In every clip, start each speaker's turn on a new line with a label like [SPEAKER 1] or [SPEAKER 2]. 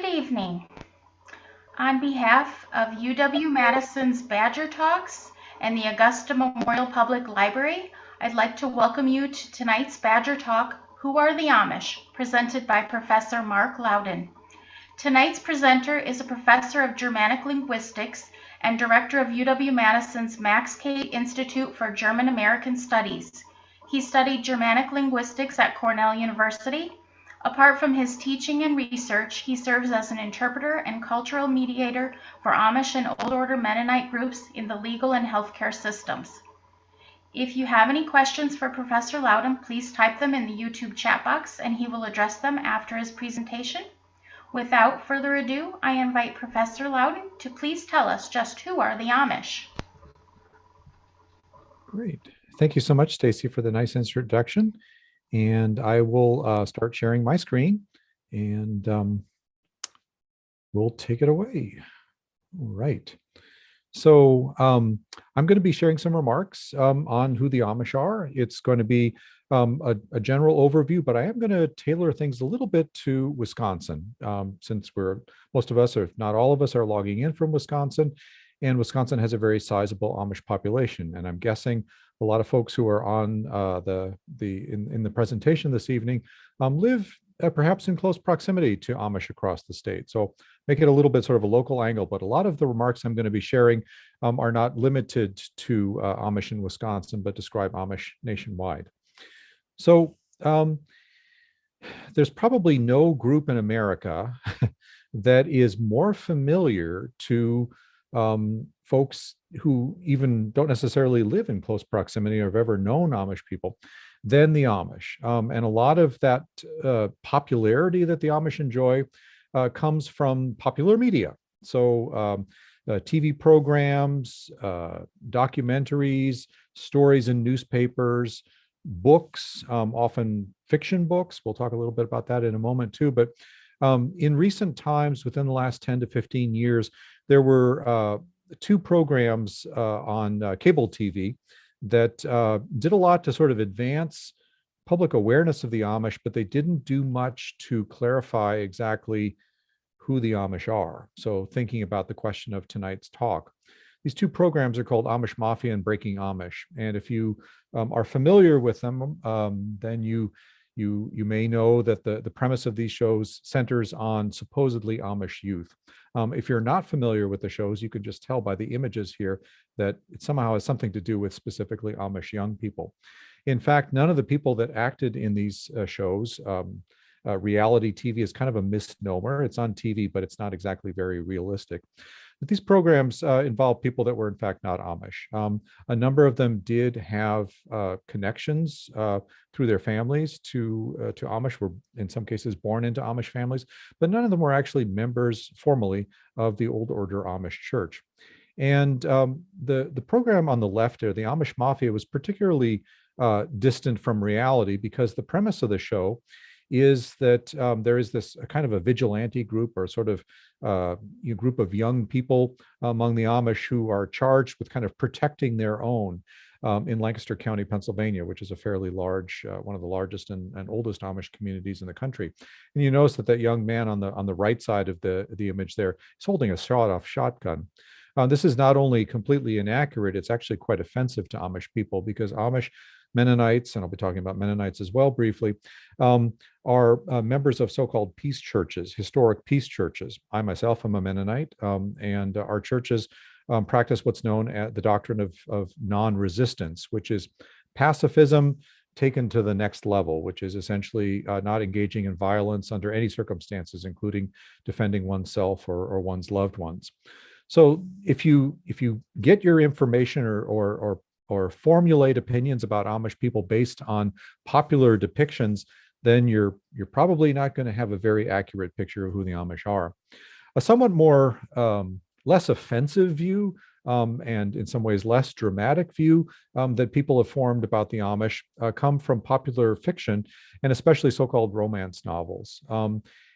[SPEAKER 1] Good evening. On behalf of UW-Madison's Badger Talks and the Augusta Memorial Public Library, I'd like to welcome you to tonight's Badger Talk, Who Are the Amish?, presented by Professor Mark Loudon. Tonight's presenter is a professor of Germanic Linguistics and director of UW-Madison's Max K. Institute for German American Studies. He studied Germanic Linguistics at Cornell University. Apart from his teaching and research, he serves as an interpreter and cultural mediator for Amish and Old Order Mennonite groups in the legal and healthcare systems. If you have any questions for Professor Loudon, please type them in the YouTube chat box and he will address them after his presentation. Without further ado, I invite Professor Loudon to please tell us just who are the Amish.
[SPEAKER 2] Great. Thank you so much, Stacy, for the nice introduction. And I will start sharing my screen and we'll take it away. All right. So I'm going to be sharing some remarks on who the Amish are. It's going to be a general overview, but I am going to tailor things a little bit to Wisconsin, since most of us, or if not all of us, are logging in from Wisconsin, and Wisconsin has a very sizable Amish population. And I'm guessing a lot of folks who are on in the presentation this evening live perhaps in close proximity to Amish across the state. So make it a little bit sort of a local angle, but a lot of the remarks I'm going to be sharing are not limited to Amish in Wisconsin, but describe Amish nationwide. So there's probably no group in America that is more familiar to folks who even don't necessarily live in close proximity or have ever known Amish people than the Amish. And a lot of that popularity that the Amish enjoy comes from popular media. So TV programs, documentaries, stories in newspapers, books, often fiction books. We'll talk a little bit about that in a moment too. But in recent times, within the last 10 to 15 years, there were two programs on cable TV that did a lot to sort of advance public awareness of the Amish, but they didn't do much to clarify exactly who the Amish are. So thinking about the question of tonight's talk, these two programs are called Amish Mafia and Breaking Amish. And if you are familiar with them, then you may know that the premise of these shows centers on supposedly Amish youth. If you're not familiar with the shows, you can just tell by the images here that it somehow has something to do with specifically Amish young people. In fact, none of the people that acted in these shows, reality TV is kind of a misnomer. It's on TV, but it's not exactly very realistic. But these programs involve people that were in fact not Amish. A number of them did have connections through their families to Amish, were in some cases born into Amish families, but none of them were actually members formally of the Old Order Amish Church. And the program on the left there, the Amish Mafia, was particularly distant from reality because the premise of the show is that there is this kind of a vigilante group or sort of group of young people among the Amish who are charged with kind of protecting their own in Lancaster County, Pennsylvania, which is a fairly large, one of the largest and oldest Amish communities in the country. And you notice that young man on the right side of the image there is holding a sawed-off shotgun. This is not only completely inaccurate, it's actually quite offensive to Amish people because Amish Mennonites, and I'll be talking about Mennonites as well briefly, are members of so-called peace churches, historic peace churches. I myself am a Mennonite, and our churches practice what's known as the Doctrine of Non-Resistance, which is pacifism taken to the next level, which is essentially not engaging in violence under any circumstances, including defending oneself or one's loved ones. So if you get your information or formulate opinions about Amish people based on popular depictions, then you're probably not going to have a very accurate picture of who the Amish are. A somewhat more less offensive view and in some ways less dramatic view that people have formed about the Amish come from popular fiction and especially so-called romance novels.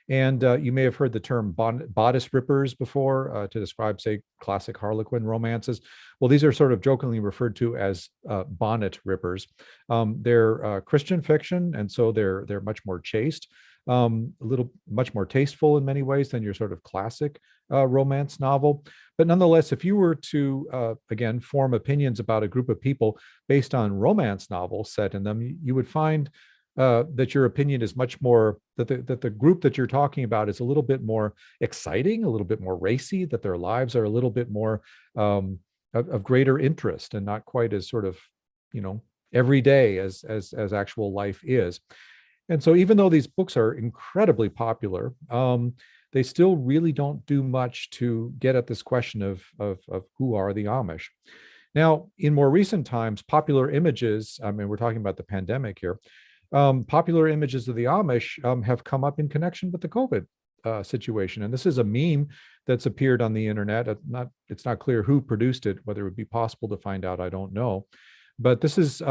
[SPEAKER 2] And you may have heard the term bodice rippers before to describe, say, classic Harlequin romances. Well, these are sort of jokingly referred to as bonnet rippers. They're Christian fiction, and so they're much more chaste, much more tasteful in many ways than your sort of classic romance novel. But nonetheless, if you were to, again, form opinions about a group of people based on romance novels set in them, you would find that your opinion is much more, that the group that you're talking about is a little bit more exciting, a little bit more racy, that their lives are a little bit more of greater interest and not quite as sort of, every day as actual life is. And so even though these books are incredibly popular, they still really don't do much to get at this question of who are the Amish. Now, in more recent times, popular images, I mean, we're talking about the pandemic here, popular images of the Amish have come up in connection with the COVID situation. And this is a meme that's appeared on the internet. It's not clear who produced it, whether it would be possible to find out, I don't know. But this is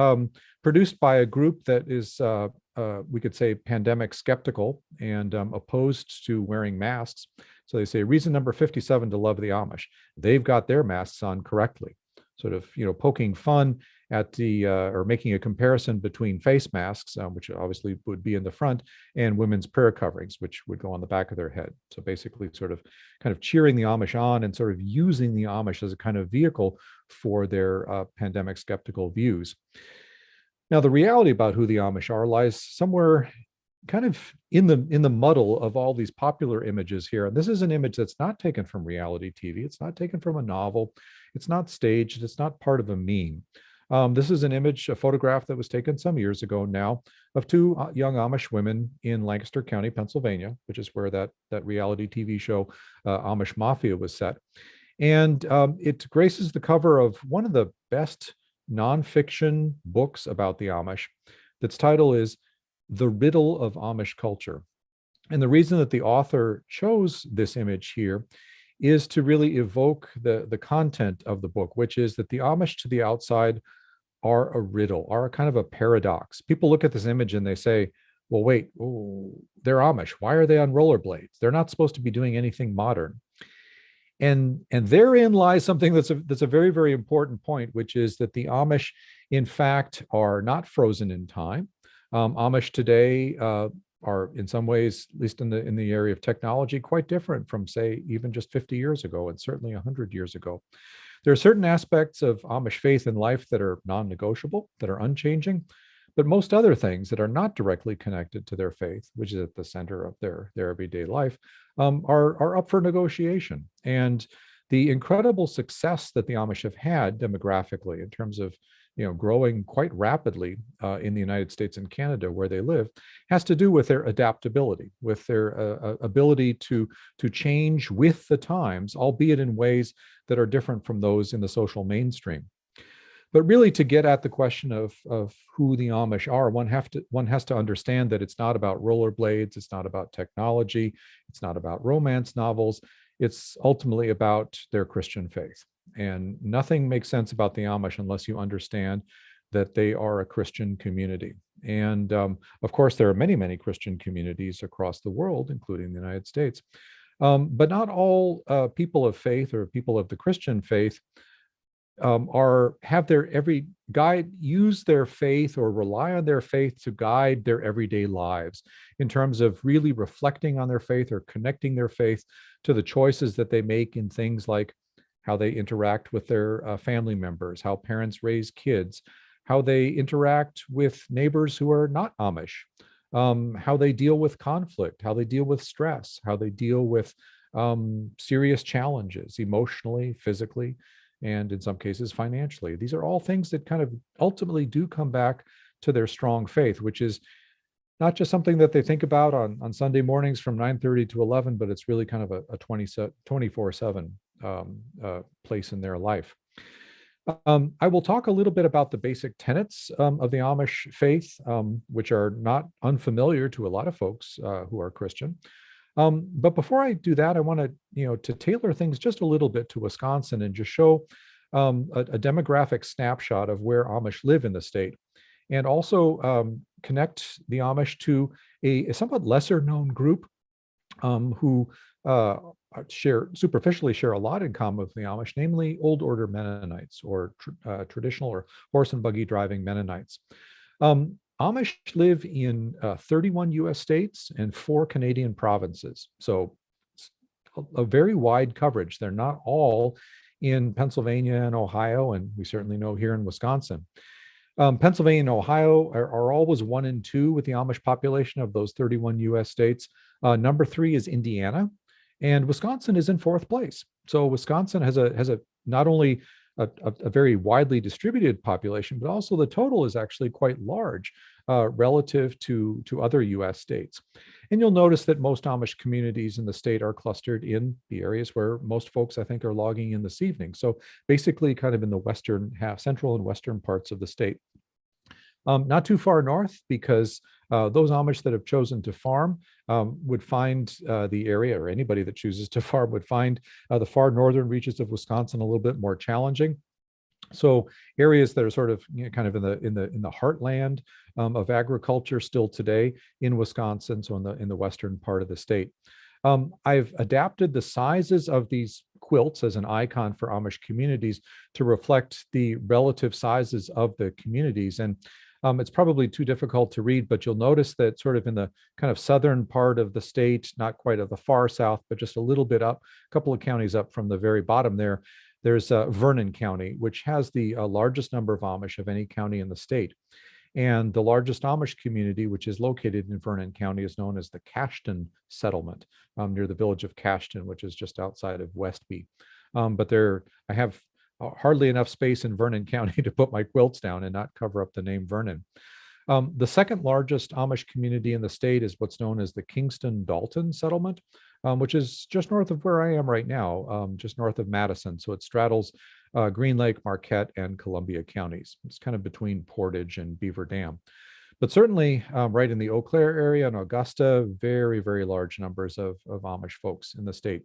[SPEAKER 2] produced by a group that is, we could say, pandemic skeptical and opposed to wearing masks. So they say reason number 57 to love the Amish. They've got their masks on correctly, sort of, poking fun at the, or making a comparison between face masks, which obviously would be in the front, and women's prayer coverings, which would go on the back of their head. So basically sort of kind of cheering the Amish on and sort of using the Amish as a kind of vehicle for their pandemic skeptical views. Now, the reality about who the Amish are lies somewhere kind of in the muddle of all these popular images here. And this is an image that's not taken from reality TV. It's not taken from a novel. It's not staged. It's not part of a meme. This is an image, a photograph that was taken some years ago now of two young Amish women in Lancaster County, Pennsylvania, which is where that reality TV show Amish Mafia was set. And it graces the cover of one of the best nonfiction books about the Amish. Its title is The Riddle of Amish Culture. And the reason that the author chose this image here is to really evoke the content of the book, which is that the Amish to the outside are a riddle, are a kind of a paradox. People look at this image and they say, well, wait, they're Amish. Why are they on rollerblades? They're not supposed to be doing anything modern. And therein lies something that's a very, very important point, which is that the Amish, in fact, are not frozen in time. Amish today are in some ways, at least in the area of technology, quite different from, say, even just 50 years ago, and certainly 100 years ago. There are certain aspects of Amish faith and life that are non-negotiable, that are unchanging, but most other things that are not directly connected to their faith, which is at the center of their everyday life, are up for negotiation. And the incredible success that the Amish have had demographically in terms of growing quite rapidly in the United States and Canada where they live, has to do with their adaptability, with their ability to change with the times, albeit in ways that are different from those in the social mainstream. But really, to get at the question of who the Amish are, one has to understand that it's not about rollerblades, it's not about technology, it's not about romance novels. It's ultimately about their Christian faith. And nothing makes sense about the Amish unless you understand that they are a Christian community. And of course, there are many, many Christian communities across the world, including the United States. But not all people of faith or people of the Christian faith use their faith or rely on their faith to guide their everyday lives in terms of really reflecting on their faith or connecting their faith to the choices that they make in things like how they interact with their family members, how parents raise kids, how they interact with neighbors who are not Amish, how they deal with conflict, how they deal with stress, how they deal with serious challenges emotionally, physically, and in some cases financially. These are all things that kind of ultimately do come back to their strong faith, which is not just something that they think about on Sunday mornings from 9:30 to 11, but it's really kind of a 24/7 place in their life. I will talk a little bit about the basic tenets of the Amish faith, which are not unfamiliar to a lot of folks who are Christian. But before I do that, I want to tailor things just a little bit to Wisconsin and just show a demographic snapshot of where Amish live in the state, and also connect the Amish to a somewhat lesser known group who superficially share a lot in common with the Amish, namely Old Order Mennonites, or traditional or horse and buggy driving Mennonites. Amish live in 31 US states and 4 Canadian provinces. So a very wide coverage. They're not all in Pennsylvania and Ohio, and we certainly know here in Wisconsin. Pennsylvania and Ohio are always 1 and 2 with the Amish population of those 31 US states. Number 3 is Indiana, and Wisconsin is in 4th place. So Wisconsin has a not only a very widely distributed population, but also the total is actually quite large relative to other US states. And you'll notice that most Amish communities in the state are clustered in the areas where most folks, I think, are logging in this evening. So basically kind of in the western half, central and western parts of the state. Not too far north, because those Amish that have chosen to farm would find the area, or anybody that chooses to farm would find the far northern reaches of Wisconsin a little bit more challenging. So areas that are sort of, you know, kind of in the heartland of agriculture still today in Wisconsin, so in the western part of the state. I've adapted the sizes of these quilts as an icon for Amish communities to reflect the relative sizes of the communities. And it's probably too difficult to read, but you'll notice that sort of in the kind of southern part of the state, not quite at the far south, but just a little bit up, a couple of counties up from the very bottom there, there's Vernon County, which has the largest number of Amish of any county in the state. And the largest Amish community, which is located in Vernon County, is known as the Cashton Settlement, near the village of Cashton, which is just outside of Westby. But I have hardly enough space in Vernon County to put my quilts down and not cover up the name Vernon. The second largest Amish community in the state is what's known as the Kingston Dalton Settlement, which is just north of where I am right now, just north of Madison. So it straddles Green Lake, Marquette, and Columbia counties. It's kind of between Portage and Beaver Dam. But certainly right in the Eau Claire area and Augusta, very, very large numbers of Amish folks in the state.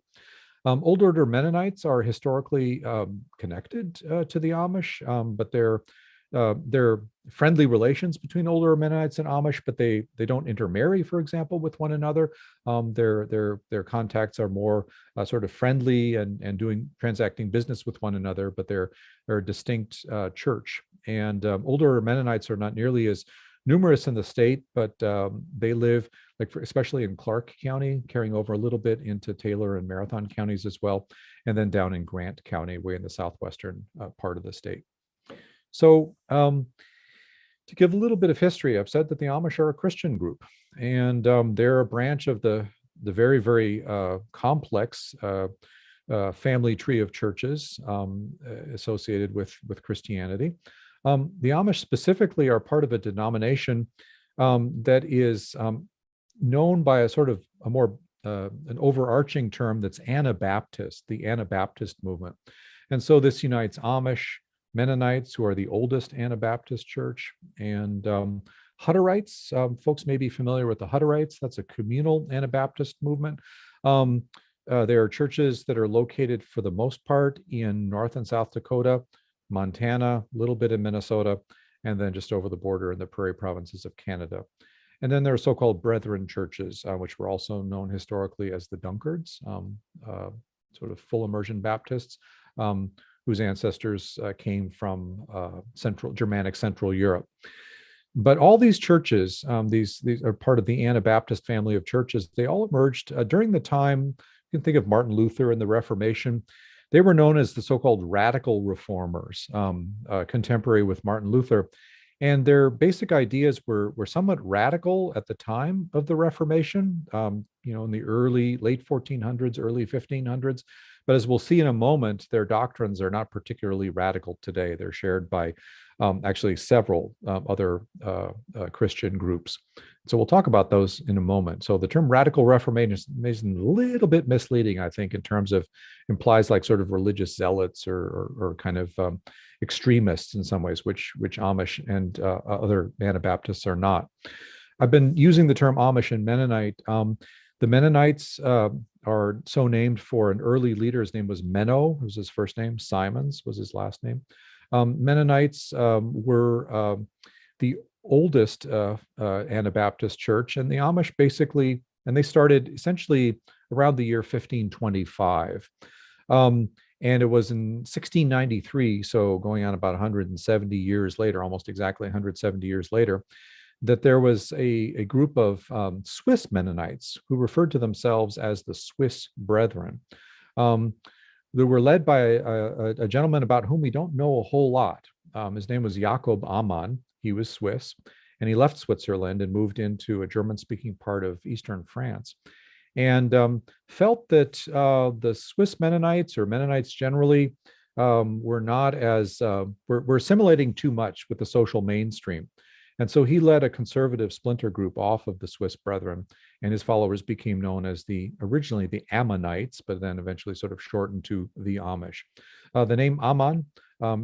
[SPEAKER 2] Old Order Mennonites are historically connected to the Amish, but they're friendly relations between Old Order Mennonites and Amish, but they don't intermarry, for example, with one another. Their contacts are more sort of friendly and transacting business with one another, but they're a distinct church. And Old Order Mennonites are not nearly as numerous in the state, but they live, especially in Clark County, carrying over a little bit into Taylor and Marathon counties as well, and then down in Grant County, way in the southwestern part of the state. So to give a little bit of history, I've said that the Amish are a Christian group, and they're a branch of the very, very complex family tree of churches associated with Christianity. The Amish specifically are part of a denomination that is known by a sort of a more an overarching term that's Anabaptist, the Anabaptist movement. And so this unites Amish, Mennonites, who are the oldest Anabaptist church, and Hutterites. Folks may be familiar with the Hutterites. That's a communal Anabaptist movement. There are churches that are located for the most part in North and South Dakota, Montana, a little bit in Minnesota, and then just over the border in the prairie provinces of Canada. And then there are so-called Brethren churches, which were also known historically as the Dunkards, sort of full immersion Baptists, whose ancestors came from Germanic Central Europe. But all these churches, these are part of the Anabaptist family of churches. They all emerged during the time, you can think of Martin Luther and the Reformation. They were known as the so-called radical reformers, contemporary with Martin Luther. And their basic ideas were somewhat radical at the time of the Reformation, in the late 1400s, early 1500s. But as we'll see in a moment, their doctrines are not particularly radical today. They're shared by actually several other Christian groups. So we'll talk about those in a moment. So the term radical Reformation is a little bit misleading, I think, in terms of implies like sort of religious zealots or kind of extremists in some ways, which Amish and other Anabaptists are not. I've been using the term Amish and Mennonite. The Mennonites are so named for an early leader. His name was Menno, was his first name. Simons was his last name. Mennonites were the oldest Anabaptist church, and the Amish basically And they started essentially around the year 1525. And it was in 1693, so going on about 170 years later, almost exactly 170 years later, that there was a group of Swiss Mennonites who referred to themselves as the Swiss Brethren. They were led by a gentleman about whom we don't know a whole lot. His name was Jakob Amann. He was Swiss, and he left Switzerland and moved into a German-speaking part of Eastern France, and felt that the Swiss Mennonites, or Mennonites generally, were not as were assimilating too much with the social mainstream. And so he led a conservative splinter group off of the Swiss Brethren, and his followers became known as originally the Ammonites, but then eventually sort of shortened to the Amish. The name Amann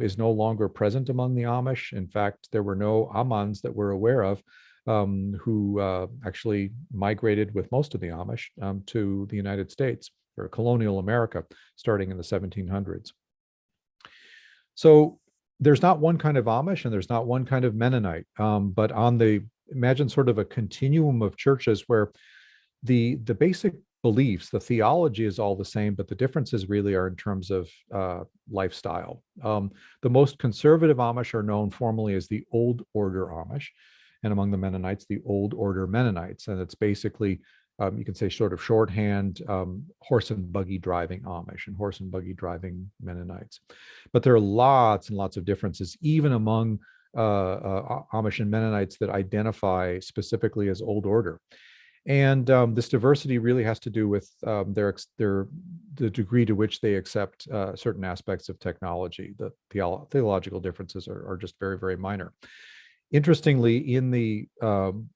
[SPEAKER 2] is no longer present among the Amish. In fact, there were no Amanns that we're aware of who actually migrated with most of the Amish to the United States, or colonial America, starting in the 1700s. So there's not one kind of Amish and there's not one kind of Mennonite, but imagine sort of a continuum of churches where the basic beliefs, the theology is all the same, but the differences really are in terms of lifestyle. The most conservative Amish are known formally as the Old Order Amish, and among the Mennonites, the Old Order Mennonites. And it's basically, you can say sort of shorthand, horse and buggy driving Amish and horse and buggy driving Mennonites. But there are lots and lots of differences, even among Amish and Mennonites that identify specifically as Old Order. And this diversity really has to do with the degree to which they accept certain aspects of technology. The theological differences are just very, very minor. Interestingly,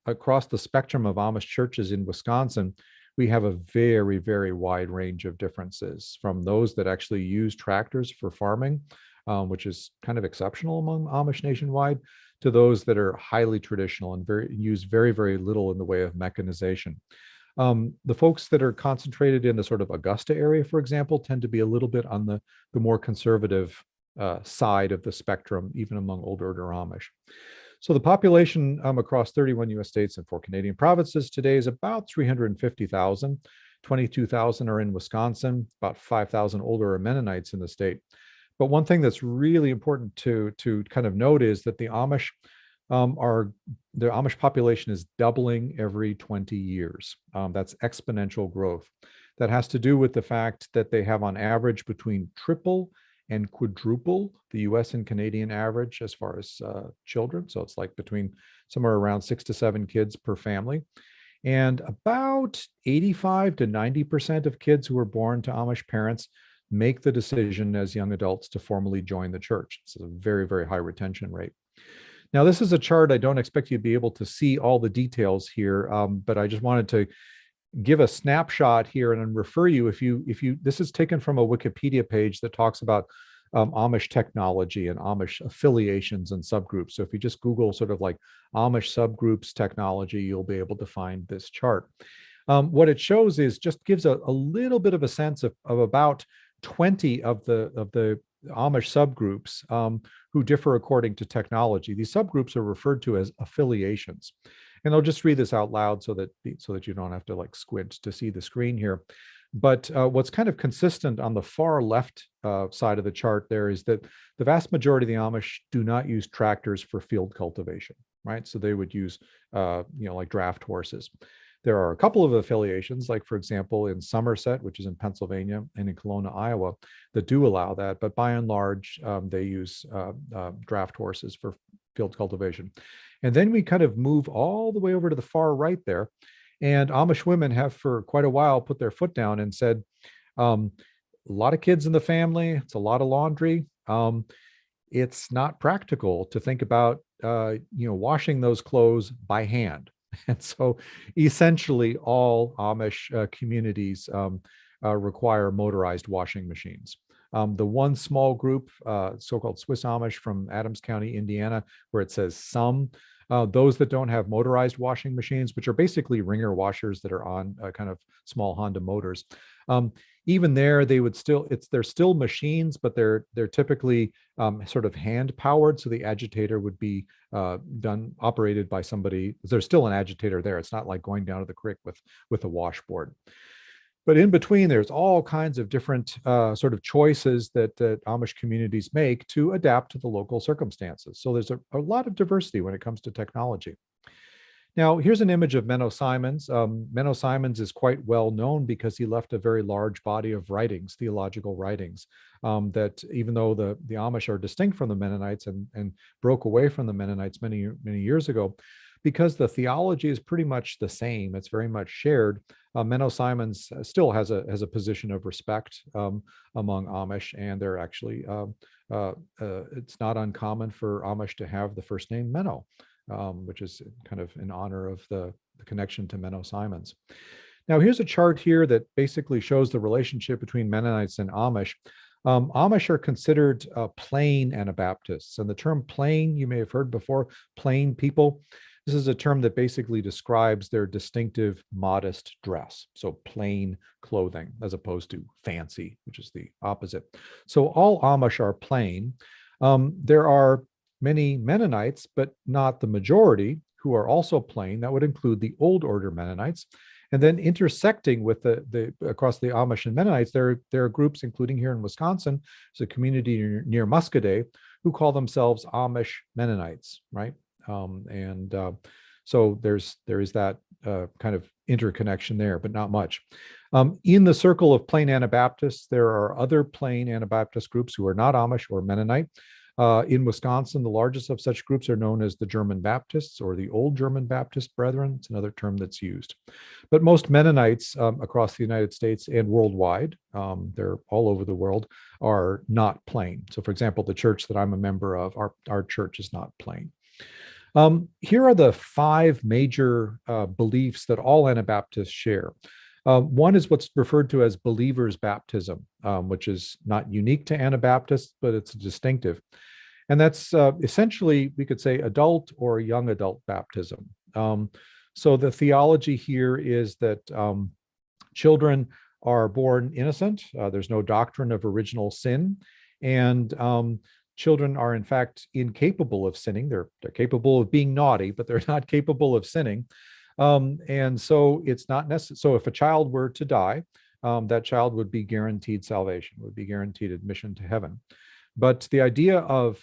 [SPEAKER 2] across the spectrum of Amish churches in Wisconsin, we have a very, very wide range of differences, from those that actually use tractors for farming, which is kind of exceptional among Amish nationwide, to those that are highly traditional and use very, very little in the way of mechanization. The folks that are concentrated in the sort of Augusta area, for example, tend to be a little bit on the more conservative side of the spectrum, even among Old Order Amish. So the population across 31 US states and 4 Canadian provinces today is about 350,000. 22,000 are in Wisconsin, about 5,000 Old Order Mennonites in the state. But one thing that's really important to kind of note is that the Amish population is doubling every 20 years. That's exponential growth. That has to do with the fact that they have on average between triple and quadruple the US and Canadian average as far as children. So it's like between somewhere around 6 to 7 kids per family. And about 85 to 90% of kids who are born to Amish parents make the decision as young adults to formally join the church. It's a very, very high retention rate. Now, this is a chart. I don't expect you to be able to see all the details here, but I just wanted to give a snapshot here and refer you, if you this is taken from a Wikipedia page that talks about Amish technology and Amish affiliations and subgroups. So if you just Google sort of like Amish subgroups technology, you'll be able to find this chart. What it shows is just gives a little bit of a sense of about 20 of the Amish subgroups who differ according to technology. These subgroups are referred to as affiliations. And I'll just read this out loud so that you don't have to like squint to see the screen here. But what's kind of consistent on the far left side of the chart there is that the vast majority of the Amish do not use tractors for field cultivation, right? So they would use, like draft horses. There are a couple of affiliations, like for example, in Somerset, which is in Pennsylvania, and in Kelowna, Iowa, that do allow that. But by and large, they use draft horses for field cultivation. And then we kind of move all the way over to the far right there. And Amish women have for quite a while put their foot down and said, a lot of kids in the family, it's a lot of laundry. It's not practical to think about, washing those clothes by hand. And so essentially all Amish communities require motorized washing machines. The one small group, so-called Swiss Amish from Adams County, Indiana, where it says some, Those that don't have motorized washing machines, which are basically wringer washers that are on kind of small Honda motors. Even there, they're still machines, but they're typically sort of hand powered. So the agitator would be operated by somebody. There's still an agitator there. It's not like going down to the creek with a washboard. But in between, there's all kinds of different sort of choices that Amish communities make to adapt to the local circumstances. So there's a lot of diversity when it comes to technology. Now, here's an image of Menno Simons. Menno Simons is quite well known because he left a very large body of writings, theological writings, that even though the Amish are distinct from the Mennonites and broke away from the Mennonites many, many years ago, because the theology is pretty much the same, it's very much shared. Menno Simons still has a position of respect among Amish, and they're actually, it's not uncommon for Amish to have the first name Menno. Which is kind of in honor of the connection to Menno Simons. Now, here's a chart here that basically shows the relationship between Mennonites and Amish. Amish are considered plain Anabaptists, and the term plain, you may have heard before, plain people. This is a term that basically describes their distinctive, modest dress. So plain clothing, as opposed to fancy, which is the opposite. So all Amish are plain. There are many Mennonites, but not the majority, who are also plain. That would include the Old Order Mennonites. And then intersecting with across the Amish and Mennonites, there are groups, including here in Wisconsin, there's a community near Muscoda, who call themselves Amish Mennonites, right? So there is that kind of interconnection there, but not much. In the circle of plain Anabaptists, there are other plain Anabaptist groups who are not Amish or Mennonite. In Wisconsin, the largest of such groups are known as the German Baptists, or the Old German Baptist Brethren. It's another term that's used. But most Mennonites across the United States and worldwide, they're all over the world, are not plain. So for example, the church that I'm a member of, our church is not plain. Here are the 5 major beliefs that all Anabaptists share. One is what's referred to as believer's baptism, which is not unique to Anabaptists, but it's distinctive. And that's essentially, we could say, adult or young adult baptism. So the theology here is that children are born innocent. There's no doctrine of original sin. And children are, in fact, incapable of sinning. They're capable of being naughty, but they're not capable of sinning. And so it's not necessary. So if a child were to die, that child would be guaranteed salvation, would be guaranteed admission to heaven. But the idea of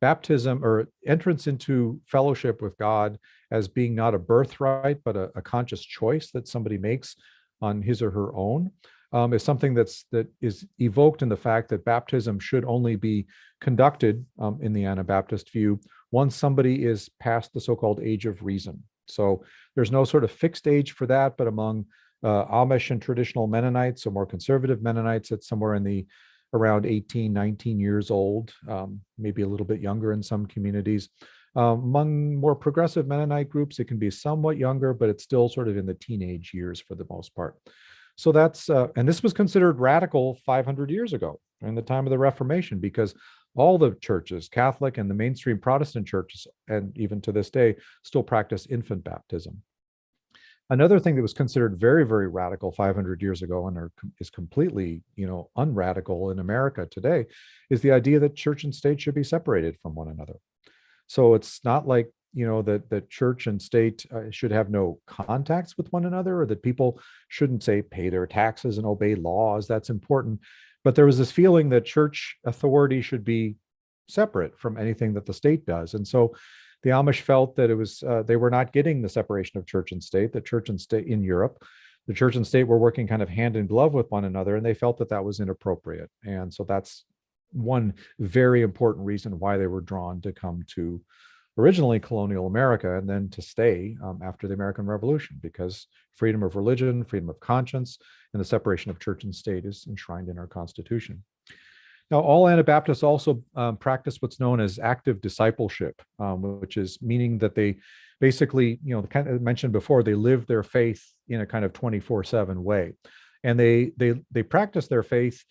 [SPEAKER 2] baptism or entrance into fellowship with God as being not a birthright, but a conscious choice that somebody makes on his or her own, is something that is evoked in the fact that baptism should only be conducted in the Anabaptist view once somebody is past the so-called age of reason. So there's no sort of fixed age for that, but among Amish and traditional Mennonites, so more conservative Mennonites, it's somewhere in the around 18, 19 years old, maybe a little bit younger in some communities. Among more progressive Mennonite groups, it can be somewhat younger, but it's still sort of in the teenage years for the most part. So that's, and this was considered radical 500 years ago, in the time of the Reformation, because all the churches, Catholic and the mainstream Protestant churches, and even to this day, still practice infant baptism. Another thing that was considered very, very radical 500 years ago and is completely, unradical in America today, is the idea that church and state should be separated from one another. So it's not like, that church and state should have no contacts with one another, or that people shouldn't, say, pay their taxes and obey laws. That's important. But there was this feeling that church authority should be separate from anything that the state does. And so the Amish felt that it was they were not getting the separation of church and state. The church and state in Europe, the church and state were working kind of hand in glove with one another, and they felt that that was inappropriate. And so that's one very important reason why they were drawn to come to originally colonial America and then to stay after the American Revolution, because freedom of religion, freedom of conscience, and the separation of church and state is enshrined in our Constitution. Now, all Anabaptists also practice what's known as active discipleship, which is meaning that they basically, kind of mentioned before, they live their faith in a kind of 24/7 way. And they practice their faith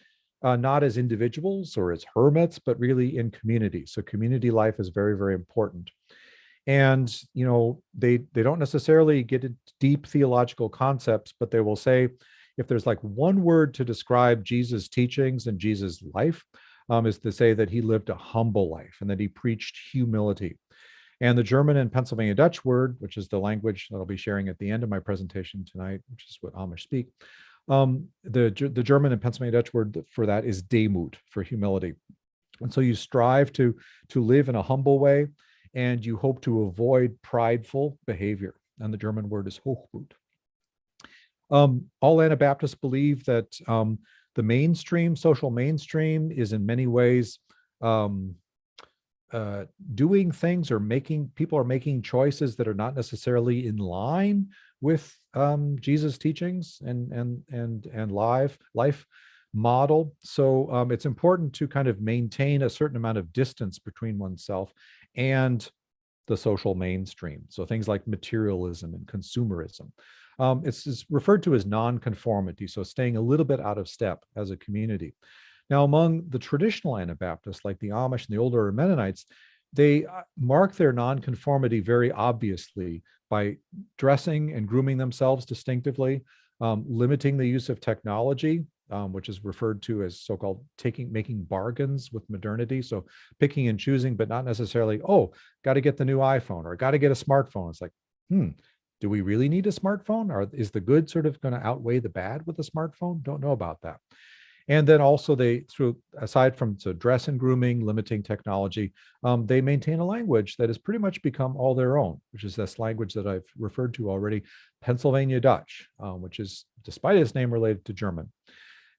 [SPEAKER 2] not as individuals or as hermits, but really in community. So community life is very, very important. And they don't necessarily get into deep theological concepts, but they will say, if there's like one word to describe Jesus' teachings and Jesus' life, is to say that he lived a humble life and that he preached humility. And the German and Pennsylvania Dutch word, which is the language that I'll be sharing at the end of my presentation tonight, which is what Amish speak, the German and Pennsylvania Dutch word for that is Demut, for humility. And so you strive to live in a humble way, and you hope to avoid prideful behavior. And the German word is Hochmut. All Anabaptists believe that the mainstream, social mainstream, is in many ways doing things or people are making choices that are not necessarily in line with Jesus' teachings and life model. So it's important to kind of maintain a certain amount of distance between oneself and the social mainstream. So things like materialism and consumerism. It's referred to as nonconformity, so staying a little bit out of step as a community. Now, among the traditional Anabaptists, like the Amish and the Old Order Mennonites, they mark their nonconformity very obviously by dressing and grooming themselves distinctively, limiting the use of technology, which is referred to as so-called making bargains with modernity. So picking and choosing, but not necessarily, oh, got to get the new iPhone or got to get a smartphone. It's like, do we really need a smartphone? Or is the good sort of going to outweigh the bad with a smartphone? Don't know about that. And then also aside from dress and grooming, limiting technology, they maintain a language that has pretty much become all their own, which is this language that I've referred to already, Pennsylvania Dutch, which is, despite its name, related to German.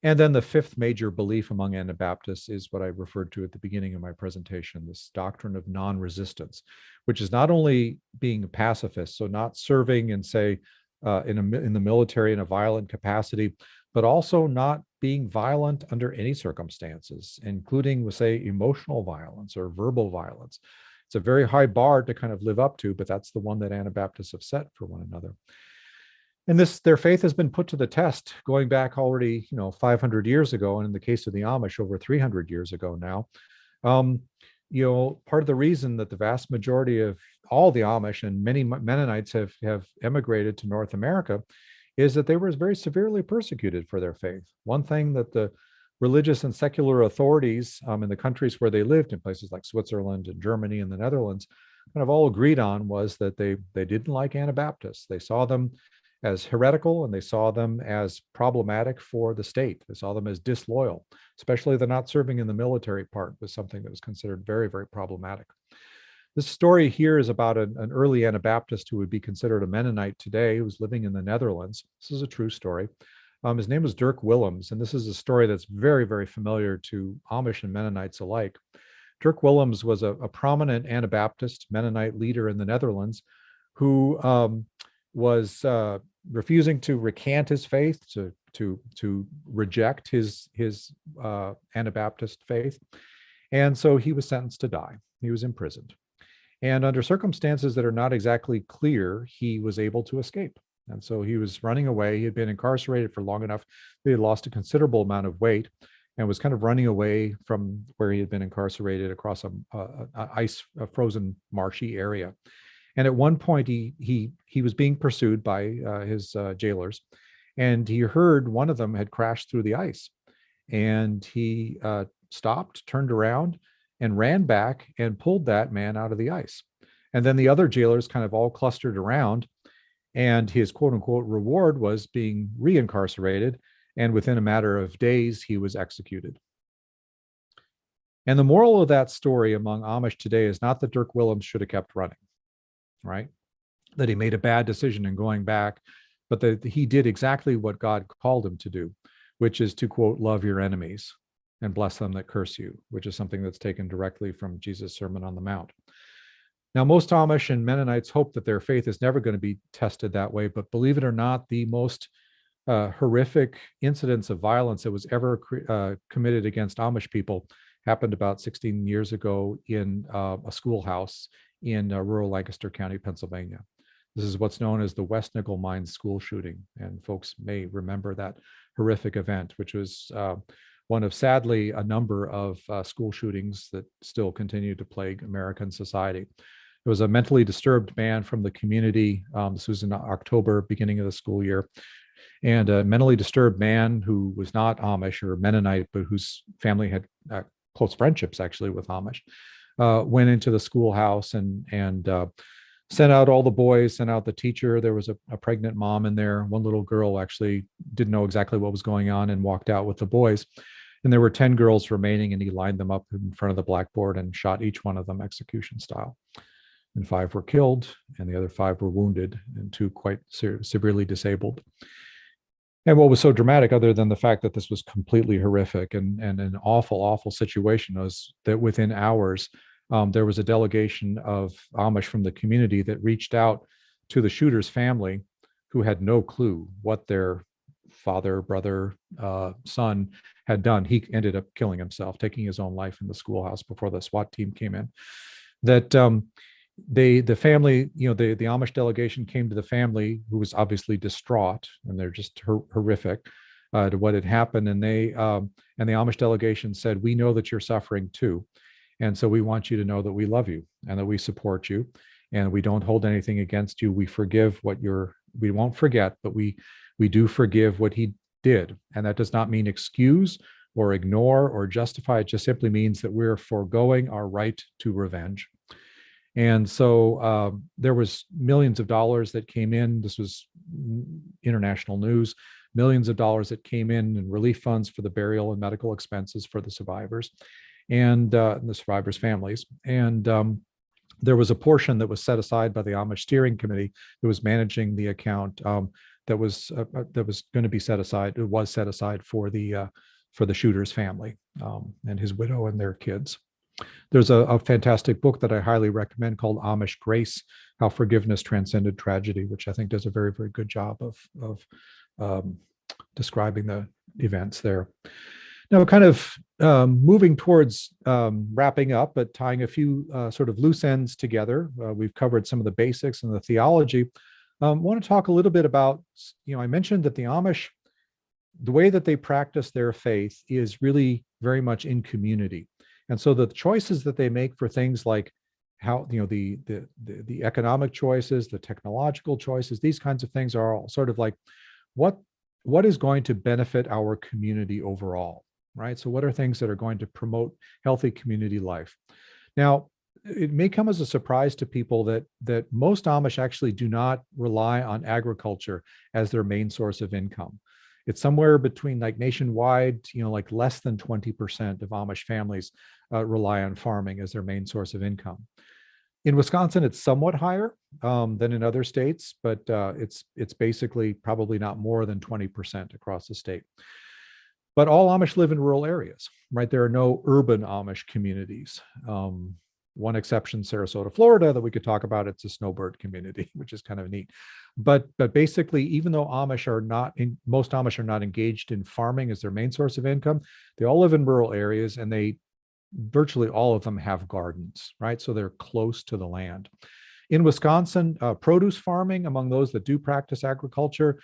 [SPEAKER 2] And then the fifth major belief among Anabaptists is what I referred to at the beginning of my presentation, this doctrine of non-resistance, which is not only being a pacifist, so not serving in, say, in the military in a violent capacity, but also not being violent under any circumstances, including, say, emotional violence or verbal violence. It's a very high bar to kind of live up to, but that's the one that Anabaptists have set for one another. And their faith has been put to the test going back already, 500 years ago, and in the case of the Amish, over 300 years ago now. Part of the reason that the vast majority of all the Amish and many Mennonites have emigrated to North America is that they were very severely persecuted for their faith. One thing that the religious and secular authorities in the countries where they lived, in places like Switzerland and Germany and the Netherlands, kind of all agreed on was that they didn't like Anabaptists. They saw them as heretical, and they saw them as problematic for the state. They saw them as disloyal, especially the not serving in the military part was something that was considered very, very problematic. This story here is about an early Anabaptist who would be considered a Mennonite today, who was living in the Netherlands. This is a true story. His name was Dirk Willems, and this is a story that's very, very familiar to Amish and Mennonites alike. Dirk Willems was a prominent Anabaptist Mennonite leader in the Netherlands who was refusing to recant his faith, to reject his Anabaptist faith. And so he was sentenced to die. He was imprisoned. And under circumstances that are not exactly clear, he was able to escape. And so he was running away. He had been incarcerated for long enough that he had lost a considerable amount of weight and was kind of running away from where he had been incarcerated across a frozen marshy area. And at one point, he was being pursued by his jailers, and he heard one of them had crashed through the ice. And he stopped, turned around, and ran back and pulled that man out of the ice. And then the other jailers kind of all clustered around, and his quote unquote reward was being reincarcerated. And within a matter of days, he was executed. And the moral of that story among Amish today is not that Dirk Willems should have kept running, right? That he made a bad decision in going back, but that he did exactly what God called him to do, which is to, quote, love your enemies and bless them that curse you, which is something that's taken directly from Jesus' Sermon on the Mount. Now, most Amish and Mennonites hope that their faith is never going to be tested that way, but believe it or not, the most horrific incidents of violence that was ever committed against Amish people happened about 16 years ago in a schoolhouse in rural Lancaster County, Pennsylvania. This is what's known as the West Nickel Mines school shooting, and folks may remember that horrific event, which was one of, sadly, a number of school shootings that still continue to plague American society. There was a mentally disturbed man from the community. This was in October, beginning of the school year. And a mentally disturbed man who was not Amish or Mennonite, but whose family had close friendships actually with Amish, went into the schoolhouse and sent out all the boys, sent out the teacher. There was a pregnant mom in there. One little girl actually didn't know exactly what was going on and walked out with the boys. And there were 10 girls remaining, and he lined them up in front of the blackboard and shot each one of them execution style. And 5 were killed, and the other 5 were wounded, and 2 quite severely disabled. And what was so dramatic, other than the fact that this was completely horrific and an awful, awful situation, was that within hours, there was a delegation of Amish from the community that reached out to the shooter's family, who had no clue what their father, brother, son had done. He ended up killing himself, taking his own life in the schoolhouse before the SWAT team came in. That the family, the Amish delegation came to the family, who was obviously distraught, and they're just horrific to what had happened. And the Amish delegation said, "We know that you're suffering too. And so we want you to know that we love you and that we support you, and we don't hold anything against you. We forgive we won't forget, but we do forgive what he did." And that does not mean excuse or ignore or justify. It just simply means that we're foregoing our right to revenge. And so there was millions of dollars that came in. This was international news. Millions of dollars that came in relief funds for the burial and medical expenses for the survivors and the survivors' families. And there was a portion that was set aside by the Amish Steering Committee that was managing the account that was going to be set aside. It was set aside for the shooter's family and his widow and their kids. There's a fantastic book that I highly recommend called Amish Grace: How Forgiveness Transcended Tragedy, which I think does a very, very good job of describing the events there. Now, kind of moving towards wrapping up, but tying a few sort of loose ends together. We've covered some of the basics and the theology. I want to talk a little bit about, I mentioned that the Amish, the way that they practice their faith is really very much in community. And so the choices that they make for things like how, the economic choices, the technological choices, these kinds of things are all sort of like, what is going to benefit our community overall, right? So what are things that are going to promote healthy community life? Now, it may come as a surprise to people that most Amish actually do not rely on agriculture as their main source of income. It's somewhere between, like, nationwide, like less than 20% of Amish families rely on farming as their main source of income. In Wisconsin, it's somewhat higher than in other states, but it's basically probably not more than 20% across the state. But all Amish live in rural areas, right? There are no urban Amish communities. One exception, Sarasota, Florida, that we could talk about. It's a snowbird community, which is kind of neat. But basically, even though most Amish are not engaged in farming as their main source of income, they all live in rural areas, and virtually all of them have gardens, right? So they're close to the land. In Wisconsin, produce farming, among those that do practice agriculture,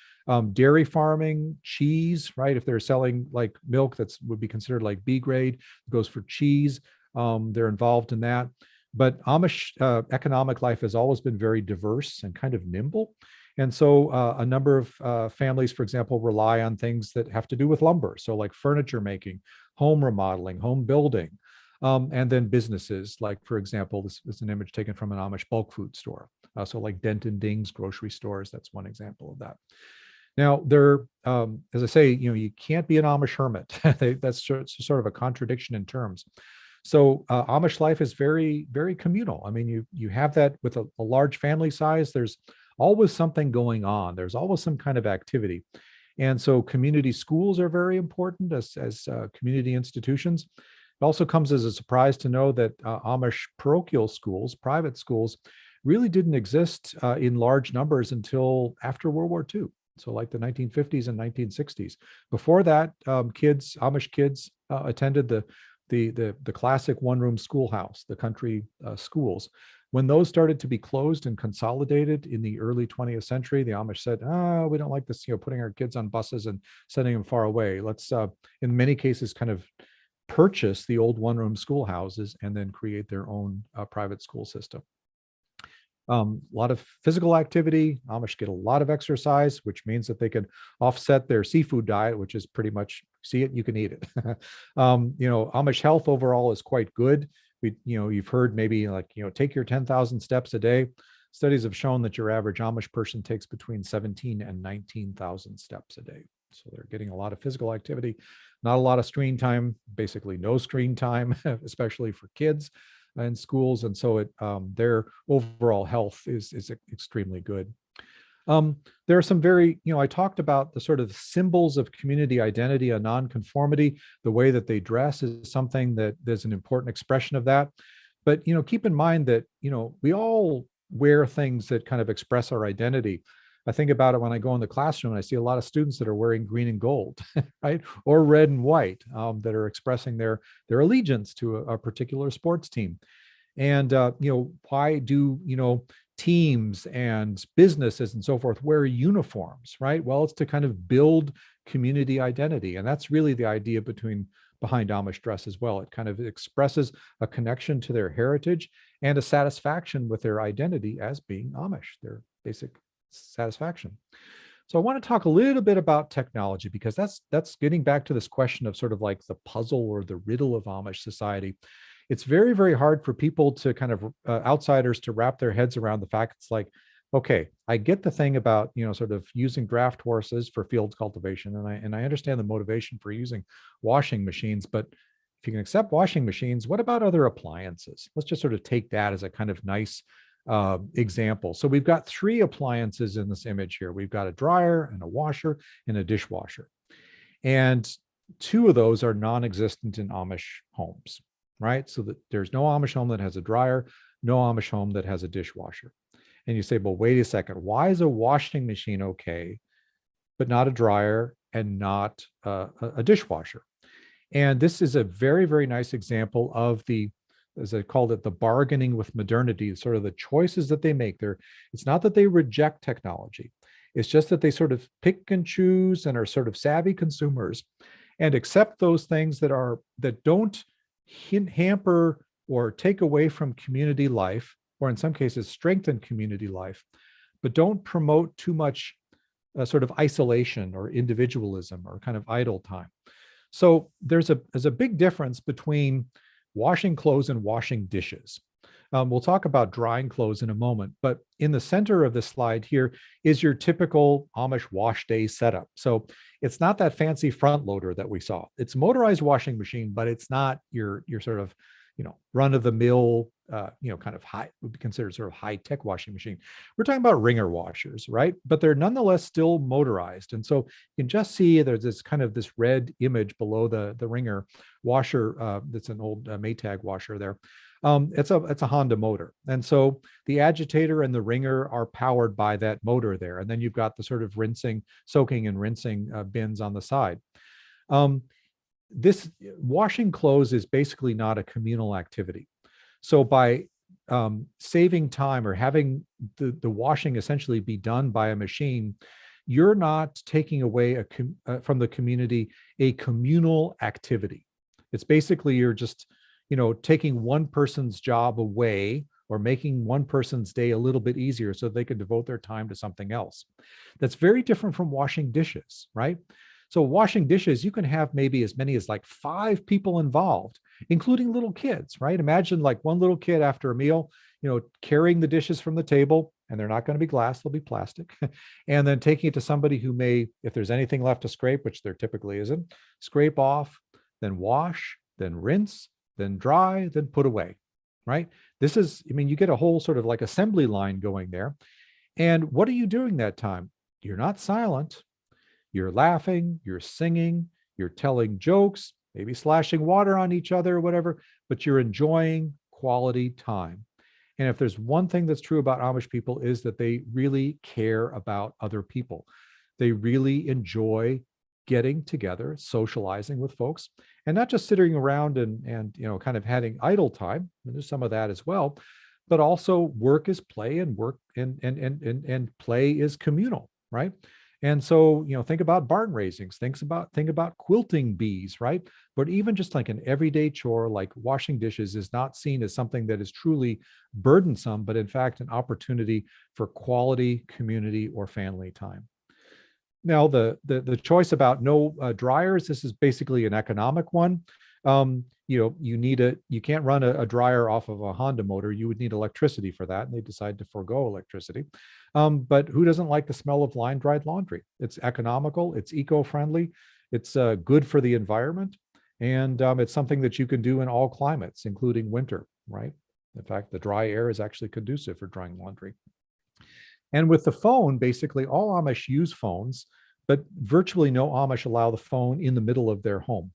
[SPEAKER 2] dairy farming, cheese, right? If they're selling like milk would be considered like B grade, it goes for cheese. They're involved in that. But Amish economic life has always been very diverse and kind of nimble. And so a number of families, for example, rely on things that have to do with lumber. So like furniture making, home remodeling, home building, and then businesses. Like, for example, this is an image taken from an Amish bulk food store. So like Denton Ding's grocery stores, that's one example of that. Now, as I say, you can't be an Amish hermit. That's sort of a contradiction in terms. So Amish life is very, very communal. I mean, you have that with a large family size. There's always something going on. There's always some kind of activity. And so community schools are very important as community institutions. It also comes as a surprise to know that Amish parochial schools, private schools, really didn't exist in large numbers until after World War II. So like the 1950s and 1960s. Before that, Amish kids attended the classic one-room schoolhouse, the country schools. When those started to be closed and consolidated in the early 20th century, the Amish said, we don't like this, putting our kids on buses and sending them far away. Let's, in many cases, kind of purchase the old one-room schoolhouses and then create their own private school system. A lot of physical activity. Amish get a lot of exercise, which means that they can offset their seafood diet, which is pretty much, see it, you can eat it. Amish health overall is quite good. You've heard maybe like, take your 10,000 steps a day. Studies have shown that your average Amish person takes between 17 and 19,000 steps a day. So they're getting a lot of physical activity, not a lot of screen time, basically no screen time, especially for kids in schools. And so their overall health is extremely good. There are some very, I talked about the sort of symbols of community identity, a nonconformity. The way that they dress is something that there's an important expression of that. But, keep in mind that, we all wear things that kind of express our identity. I think about it when I go in the classroom and I see a lot of students that are wearing green and gold, right? Or red and white, that are expressing their allegiance to a particular sports team. And, why do, teams and businesses and so forth wear uniforms, right? Well, it's to kind of build community identity. And that's really the idea behind Amish dress as well. It kind of expresses a connection to their heritage and a satisfaction with their identity as being Amish, their basic satisfaction. So I want to talk a little bit about technology, because that's getting back to this question of sort of like the puzzle or the riddle of Amish society. It's very, very hard for people to kind of outsiders to wrap their heads around the fact it's like, okay, I get the thing about, sort of using draft horses for field cultivation. And I understand the motivation for using washing machines, but if you can accept washing machines, what about other appliances? Let's just sort of take that as a kind of nice example. So we've got 3 appliances in this image here. We've got a dryer and a washer and a dishwasher. And 2 of those are non-existent in Amish homes, right? So that there's no Amish home that has a dryer, no Amish home that has a dishwasher. And you say, well, wait a second, why is a washing machine okay, but not a dryer and not a dishwasher? And this is a very, very nice example of as I called it, the bargaining with modernity, sort of the choices that they make there. It's not that they reject technology. It's just that they sort of pick and choose and are sort of savvy consumers and accept those things that don't hamper or take away from community life, or in some cases strengthen community life, but don't promote too much sort of isolation or individualism or kind of idle time. So there's a big difference between washing clothes and washing dishes. We'll talk about drying clothes in a moment, but in the center of the slide here is your typical Amish wash day setup. So it's not that fancy front loader that we saw. It's a motorized washing machine, but it's not your sort of, run of the mill, kind of high, would be considered sort of high tech washing machine. We're talking about wringer washers, right? But they're nonetheless still motorized. And so you can just see there's this red image below the wringer washer. That's an old Maytag washer there. It's a Honda motor. And so the agitator and the wringer are powered by that motor there. And then you've got the sort of soaking and rinsing bins on the side. This washing clothes is basically not a communal activity. So by saving time or having the washing essentially be done by a machine, you're not taking away from the community a communal activity. It's basically you're just, taking one person's job away or making one person's day a little bit easier so they can devote their time to something else. That's very different from washing dishes, right? So washing dishes, you can have maybe as many as like 5 people involved, including little kids, right? Imagine like one little kid after a meal, carrying the dishes from the table, and they're not going to be glass, they'll be plastic, and then taking it to somebody who may, if there's anything left to scrape, which there typically isn't, scrape off, then wash, then rinse, then dry, then put away, right? This is, you get a whole sort of like assembly line going there. And what are you doing that time? You're not silent. You're laughing, you're singing, you're telling jokes, maybe slashing water on each other or whatever, but you're enjoying quality time. And if there's one thing that's true about Amish people is that they really care about other people. They really enjoy getting together, socializing with folks, and not just sitting around and kind of having idle time. And there's some of that as well, but also work is play and work and play is communal, right? And so, think about barn raisings, think about quilting bees, right? But even just like an everyday chore like washing dishes is not seen as something that is truly burdensome, but in fact, an opportunity for quality community or family time. Now, the choice about no dryers, this is basically an economic one. You can't run a dryer off of a Honda motor. You would need electricity for that, and they decide to forego electricity. But who doesn't like the smell of line dried laundry? It's economical, it's eco-friendly, it's good for the environment, and it's something that you can do in all climates, including winter, right? In fact, the dry air is actually conducive for drying laundry. And with the phone, basically all Amish use phones, but virtually no Amish allow the phone in the middle of their home.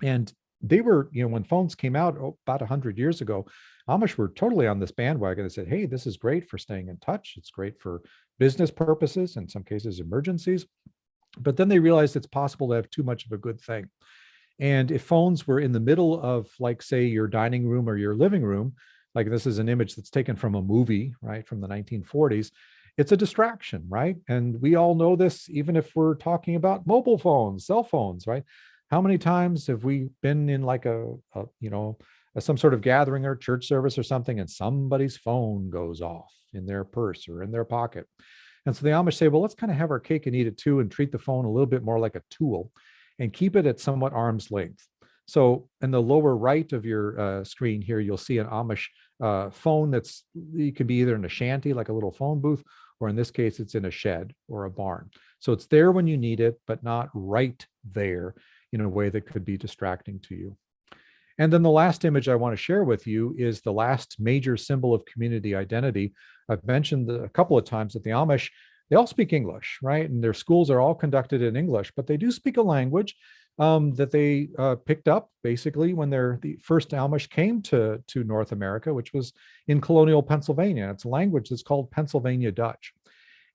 [SPEAKER 2] And they were, when phones came out about 100 years ago, Amish were totally on this bandwagon and said, hey, this is great for staying in touch. It's great for business purposes, in some cases, emergencies. But then they realized it's possible to have too much of a good thing. And if phones were in the middle of, like, say, your dining room or your living room, like this is an image that's taken from a movie, right, from the 1940s, it's a distraction, right? And we all know this, even if we're talking about mobile phones, cell phones, right? How many times have we been in like some sort of gathering or church service or something, and somebody's phone goes off in their purse or in their pocket? And so the Amish say, well, let's kind of have our cake and eat it too, and treat the phone a little bit more like a tool and keep it at somewhat arm's length. So in the lower right of your screen here, you'll see an Amish phone it can be either in a shanty, like a little phone booth, or in this case, it's in a shed or a barn. So it's there when you need it, but not right there in a way that could be distracting to you. And then the last image I want to share with you is the last major symbol of community identity. I've mentioned a couple of times that the Amish, they all speak English, right? And their schools are all conducted in English, but they do speak a language that they picked up basically when the first Amish came to North America, which was in colonial Pennsylvania. It's a language that's called Pennsylvania Dutch.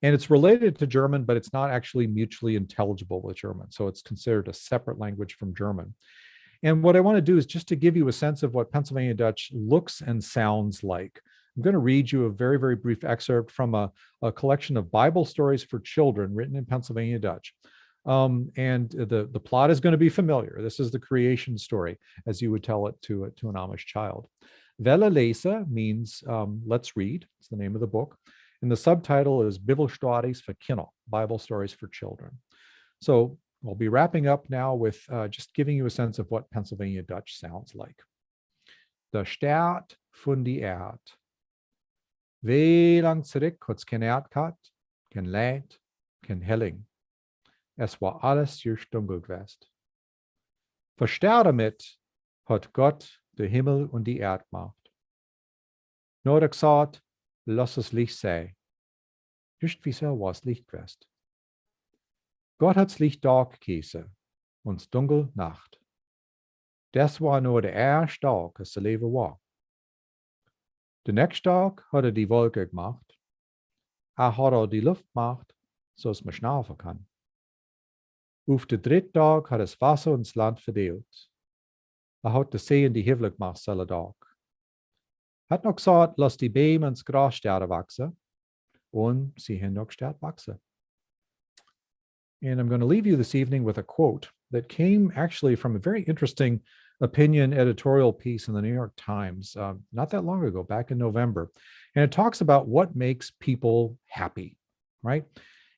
[SPEAKER 2] And it's related to German, but it's not actually mutually intelligible with German. So it's considered a separate language from German. And what I want to do is just to give you a sense of what Pennsylvania Dutch looks and sounds like. I'm going to read you a very, very brief excerpt from a collection of Bible stories for children written in Pennsylvania Dutch. And the plot is going to be familiar. This is the creation story, as you would tell it to an Amish child. Welle lezen means let's read. It's the name of the book. And the subtitle is Bibelstories for Kinder, Bible Stories for Children. So we'll be wrapping up now with just giving you a sense of what Pennsylvania Dutch sounds like. De staat van die aard. Wie lang zurück hat's geen aard gehad, geen leid, geen helling. Es war alles juist dunkel geweest. Verstaan damit hat Gott de Himmel und die Erd gemacht. Nur gesagt, lass es Licht sein. Just wie so was Licht geweest. Gott hat's Licht Tag gekiesen und dunkel Nacht. Das war nur der erste Tag, als das Leben war. Den nächsten Tag hat die Wolke gemacht. Hat die Luft gemacht, so dass man schnaufen kann. Auf den dritten Tag hat das Wasser ins Land verdeelt. Hat die See in die Himmel gemacht, alle Tag. Hat noch gesagt, lass die Bäume ins Gras sterben wachsen. Und sie haben noch stark wachsen. And I'm going to leave you this evening with a quote that came actually from a very interesting opinion editorial piece in the New York Times not that long ago, back in November. And it talks about what makes people happy, right?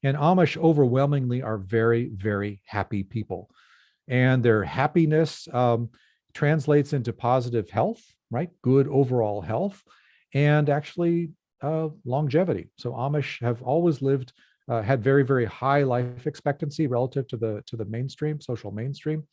[SPEAKER 2] And Amish overwhelmingly are very, very happy people. And their happiness translates into positive health, right? Good overall health, and actually longevity. So Amish have always lived, had very, very high life expectancy relative to the mainstream, social mainstream.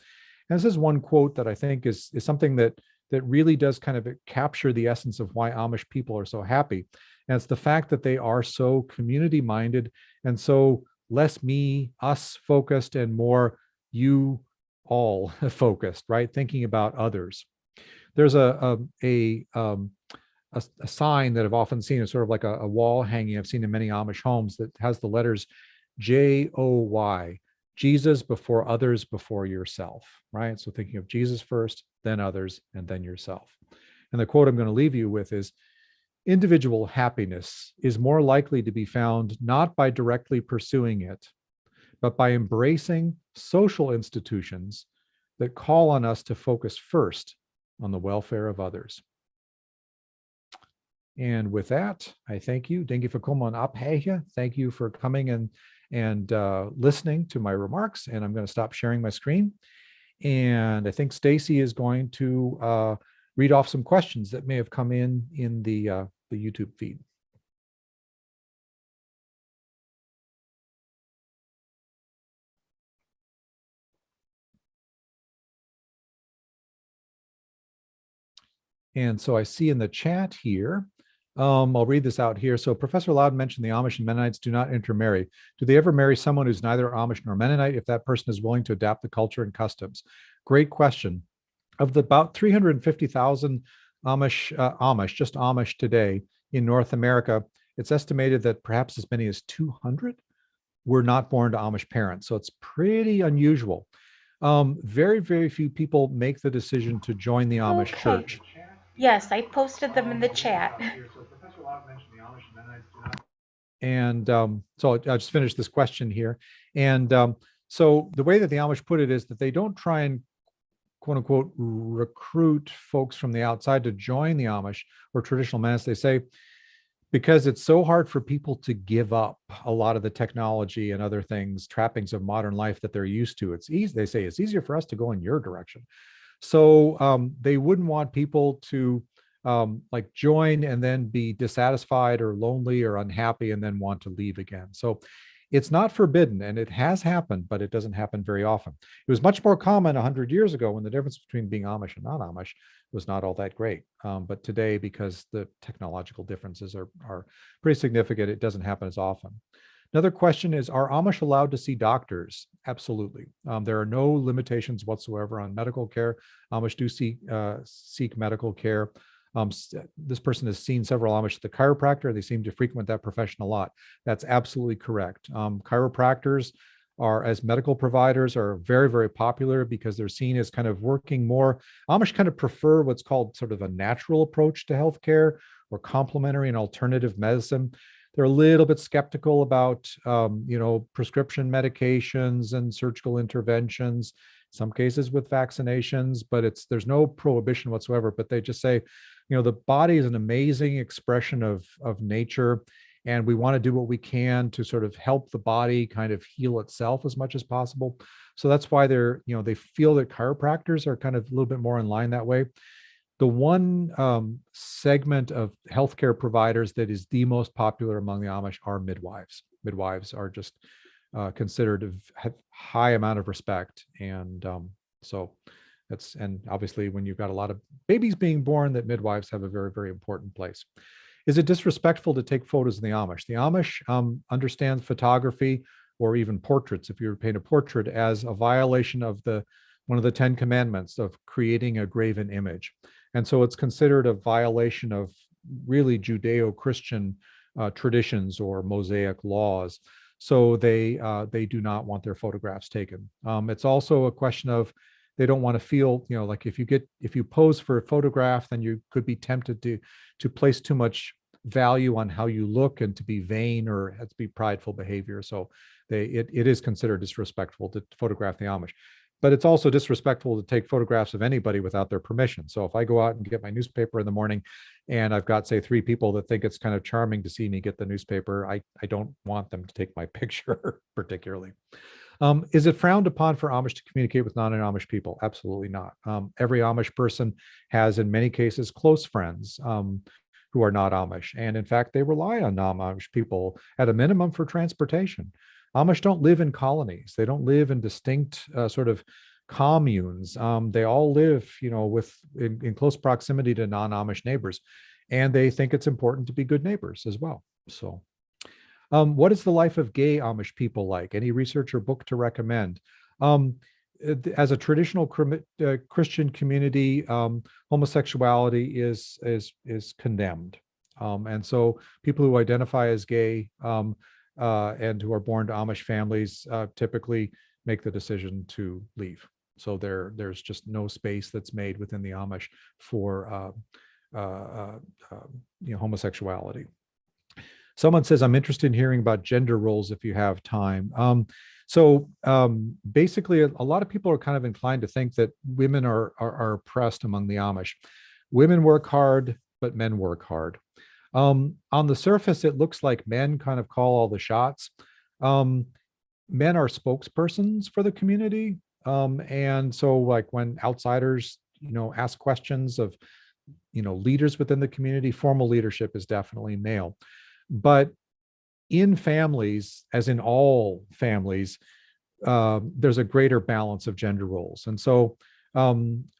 [SPEAKER 2] And this is one quote that I think is something that really does kind of capture the essence of why Amish people are so happy. And it's the fact that they are so community minded and so less me, us focused, and more you all focused, right? Thinking about others. There's a sign that I've often seen, is sort of like a wall hanging I've seen in many Amish homes that has the letters JOY, Jesus before others, before yourself, right? So thinking of Jesus first, then others, and then yourself. And the quote I'm going to leave you with is, individual happiness is more likely to be found not by directly pursuing it, but by embracing social institutions that call on us to focus first on the welfare of others. And with that, I thank you. Thank you for coming up. Thank you for coming and listening to my remarks. And I'm going to stop sharing my screen. And I think Stacy is going to read off some questions that may have come in the YouTube feed. And so I see in the chat here, I'll read this out here. So Professor Loud mentioned the Amish and Mennonites do not intermarry. Do they ever marry someone who's neither Amish nor Mennonite if that person is willing to adapt the culture and customs? Great question. Of the about 350,000 Amish, just Amish today in North America, it's estimated that perhaps as many as 200 were not born to Amish parents. So it's pretty unusual. Very, very few people make the decision to join the Amish church.
[SPEAKER 1] Yes, I posted them in the chat.
[SPEAKER 2] And so I'll just finish this question here. And so the way that the Amish put it is that they don't try and quote unquote recruit folks from the outside to join the Amish or traditional Mennonites. They say, because it's so hard for people to give up a lot of the technology and other things, trappings of modern life that they're used to. It's easy. They say it's easier for us to go in your direction. So they wouldn't want people to like join and then be dissatisfied or lonely or unhappy and then want to leave again. So it's not forbidden, and it has happened, but it doesn't happen very often. It was much more common 100 years ago when the difference between being Amish and non-Amish was not all that great. But today, because the technological differences are pretty significant, it doesn't happen as often. Another question is, are Amish allowed to see doctors? Absolutely. There are no limitations whatsoever on medical care. Amish do seek medical care. This person has seen several Amish at the chiropractor. They seem to frequent that profession a lot. That's absolutely correct. Chiropractors are, as medical providers, are very, very popular because they're seen as kind of working more. Amish kind of prefer what's called sort of a natural approach to healthcare or complementary and alternative medicine. They're a little bit skeptical about, prescription medications and surgical interventions, some cases with vaccinations, but there's no prohibition whatsoever. But they just say, the body is an amazing expression of nature, and we want to do what we can to sort of help the body kind of heal itself as much as possible. So that's why they feel that chiropractors are kind of a little bit more in line that way. The one segment of healthcare providers that is the most popular among the Amish are midwives. Midwives are just considered to have high amount of respect, and so and obviously when you've got a lot of babies being born, that midwives have a very, very important place. Is it disrespectful to take photos of the Amish? The Amish understand photography or even portraits, if you're painting a portrait, as a violation of one of the 10 commandments of creating a graven image. And so it's considered a violation of really Judeo-Christian traditions or Mosaic laws. So they do not want their photographs taken. It's also a question of, they don't want to feel, like if you pose for a photograph, then you could be tempted to place too much value on how you look and to be vain or to be prideful behavior. So it is considered disrespectful to photograph the Amish. But it's also disrespectful to take photographs of anybody without their permission. So if I go out and get my newspaper in the morning and I've got, say, 3 people that think it's kind of charming to see me get the newspaper, I don't want them to take my picture particularly. Is it frowned upon for Amish to communicate with non-Amish people? Absolutely not. Every Amish person has, in many cases, close friends who are not Amish. And in fact, they rely on non-Amish people at a minimum for transportation. Amish don't live in colonies. They don't live in distinct sort of communes. They all live, in close proximity to non-Amish neighbors. And they think it's important to be good neighbors as well. So what is the life of gay Amish people like? Any research or book to recommend? As a traditional Christian community, homosexuality is condemned. And so people who identify as gay and who are born to Amish families typically make the decision to leave. So there's just no space that's made within the Amish for homosexuality. Someone says, I'm interested in hearing about gender roles if you have time. So basically, a lot of people are kind of inclined to think that women are oppressed among the Amish. Women work hard, but men work hard. On the surface, it looks like men kind of call all the shots. Um, Men are spokespersons for the community. And so like when outsiders, ask questions of, leaders within the community, formal leadership is definitely male. But in families, as in all families, there's a greater balance of gender roles. And so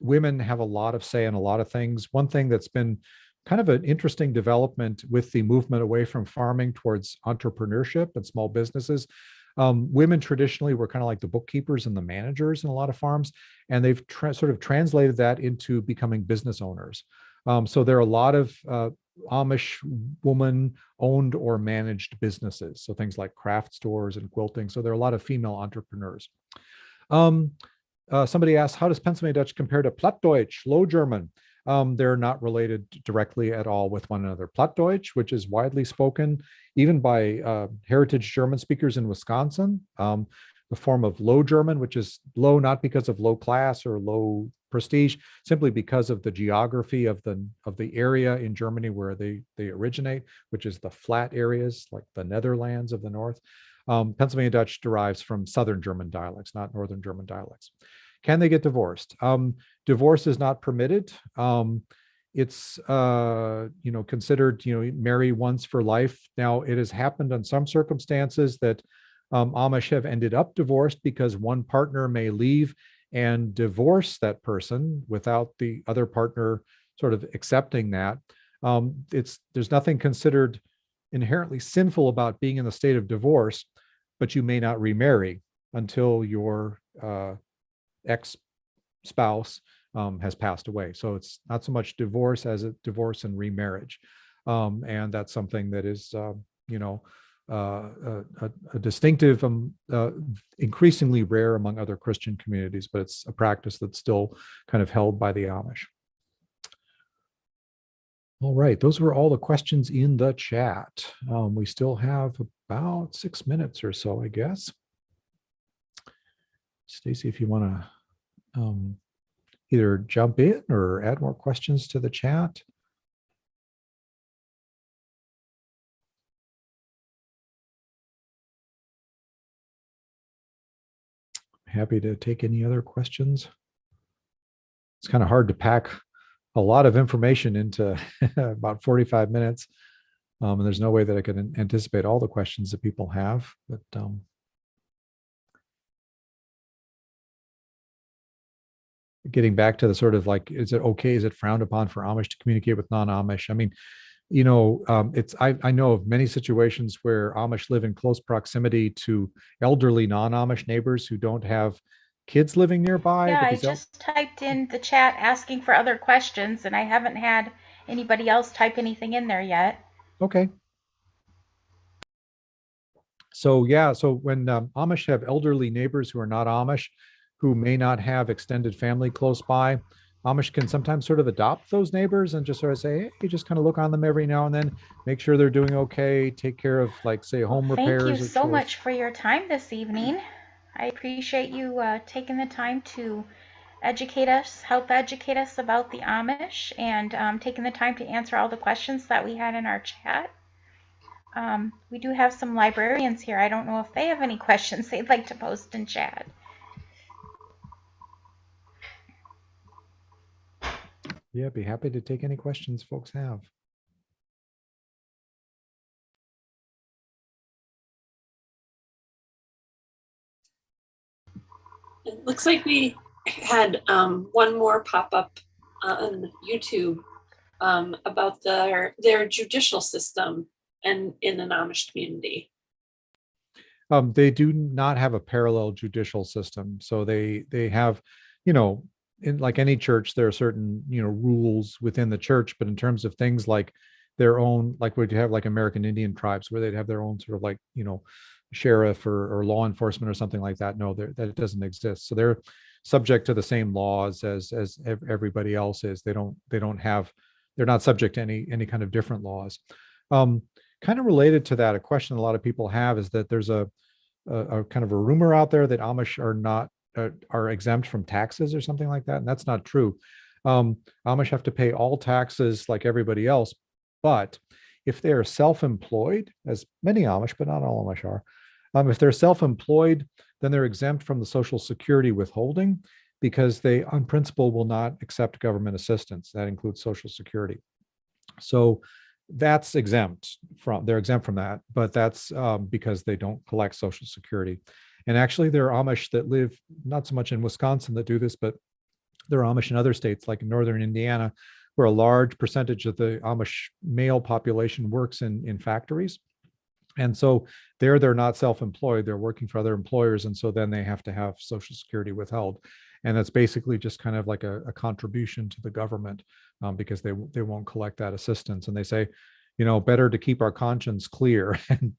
[SPEAKER 2] women have a lot of say in a lot of things. One thing that's been kind of an interesting development with the movement away from farming towards entrepreneurship and small businesses. Women traditionally were kind of like the bookkeepers and the managers in a lot of farms, and they've sort of translated that into becoming business owners. So there are a lot of Amish woman owned or managed businesses. So things like craft stores and quilting. So there are a lot of female entrepreneurs. Somebody asked, how does Pennsylvania Dutch compare to Plattdeutsch, Low German? They're not related directly at all with one another. Plattdeutsch, which is widely spoken even by heritage German speakers in Wisconsin, the form of Low German, which is low not because of low class or low prestige, simply because of the geography of the area in Germany where they originate, which is the flat areas like the Netherlands of the north. Pennsylvania Dutch derives from Southern German dialects, not Northern German dialects. Can they get divorced? Divorce is not permitted. It's considered, marry once for life. Now, it has happened in some circumstances that Amish have ended up divorced because one partner may leave and divorce that person without the other partner sort of accepting that. There's nothing considered inherently sinful about being in the state of divorce, but you may not remarry until your ex-spouse has passed away. So it's not so much divorce as a divorce and remarriage. And that's something that is, a distinctive, increasingly rare among other Christian communities, but it's a practice that's still kind of held by the Amish. All right, those were all the questions in the chat. We still have about 6 minutes or so, I guess. Stacy, if you want to either jump in or add more questions to the chat. Happy to take any other questions. It's kind of hard to pack a lot of information into about 45 minutes. And there's no way that I can anticipate all the questions that people have, but getting back to the sort of like, is it okay? Is it frowned upon for Amish to communicate with non-Amish? I mean, I know of many situations where Amish live in close proximity to elderly non-Amish neighbors who don't have kids living nearby.
[SPEAKER 1] Yeah, I just typed in the chat asking for other questions, and I haven't had anybody else type anything in there yet.
[SPEAKER 2] Okay. So yeah, so when Amish have elderly neighbors who are not Amish, who may not have extended family close by, Amish can sometimes sort of adopt those neighbors and just sort of say, hey, just kind of look on them every now and then, make sure they're doing okay, take care of, like, say, home repairs.
[SPEAKER 1] Thank you so much for your time this evening. I appreciate you taking the time to educate us, help educate us about the Amish, and taking the time to answer all the questions that we had in our chat. We do have some librarians here. I don't know if they have any questions they'd like to post in chat.
[SPEAKER 2] Yeah, be happy to take any questions folks have.
[SPEAKER 3] It looks like we had one more pop up on YouTube about their judicial system and in an Amish community.
[SPEAKER 2] They do not have a parallel judicial system. So they have, in like any church, there are certain, rules within the church, but in terms of things like their own, like would you have like American Indian tribes where they'd have their own sort of like, sheriff or law enforcement or something like that. No, that doesn't exist. So they're subject to the same laws as everybody else is. They're not subject to any kind of different laws. Kind of related to that, a question a lot of people have is that there's a a kind of a rumor out there that Amish are not are exempt from taxes or something like that, and that's not true. Amish have to pay all taxes like everybody else, but if they are self-employed, as many Amish, but not all Amish are, if they're self-employed, then they're exempt from the Social Security withholding because they, on principle, will not accept government assistance. That includes Social Security. So that's exempt from, they're exempt from that, but that's because they don't collect Social Security. And actually, there are Amish that live not so much in Wisconsin that do this, but there are Amish in other states, like in northern Indiana, where a large percentage of the Amish male population works in factories. And so there, they're not self-employed, they're working for other employers. And so then they have to have Social Security withheld. And that's basically just kind of like a contribution to the government because they won't collect that assistance. And they say, you know, better to keep our conscience clear and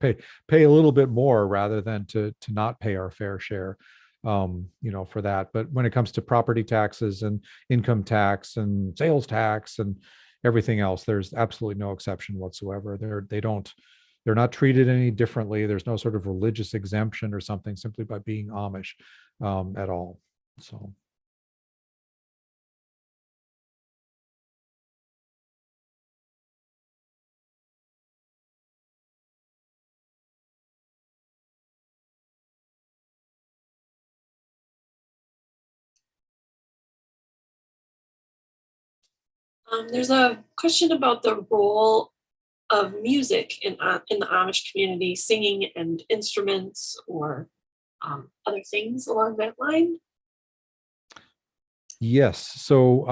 [SPEAKER 2] pay a little bit more rather than to not pay our fair share, you know, for that. But when it comes to property taxes and income tax and sales tax and everything else, there's absolutely no exception whatsoever. They're not treated any differently. There's no sort of religious exemption or something simply by being Amish at all. So.
[SPEAKER 3] There's a question about the role of music in the Amish community, singing and instruments or other things along that line.
[SPEAKER 2] Yes. So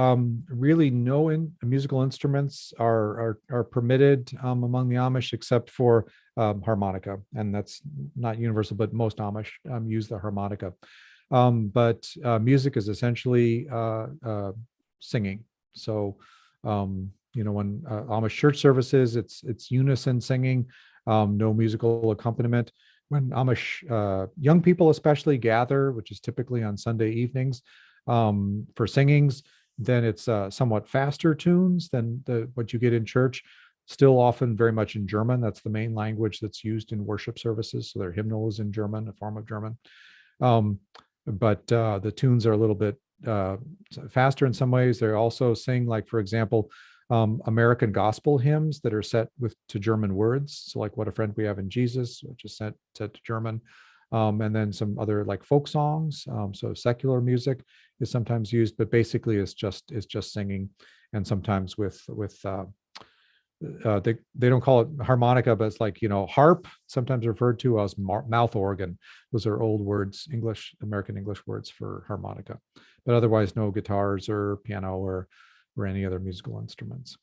[SPEAKER 2] really no musical instruments are permitted among the Amish except for harmonica. And that's not universal, but most Amish use the harmonica. But music is essentially singing. So, you know, when Amish church services, it's unison singing, no musical accompaniment. When Amish young people especially gather, which is typically on Sunday evenings, for singings, then it's somewhat faster tunes than what you get in church. Still often very much in German. That's the main language that's used in worship services. So their hymnal is in German, a form of German. But the tunes are a little bit faster in some ways. They also sing, like, for example, American gospel hymns that are set to German words. So like What a Friend We Have in Jesus, which is set to German. And then some other like folk songs. So secular music is sometimes used, but basically it's just singing, and sometimes with they don't call it harmonica, but it's like, you know, harp, sometimes referred to as mouth organ. Those are old words, American English words for harmonica, but otherwise no guitars or piano or any other musical instruments.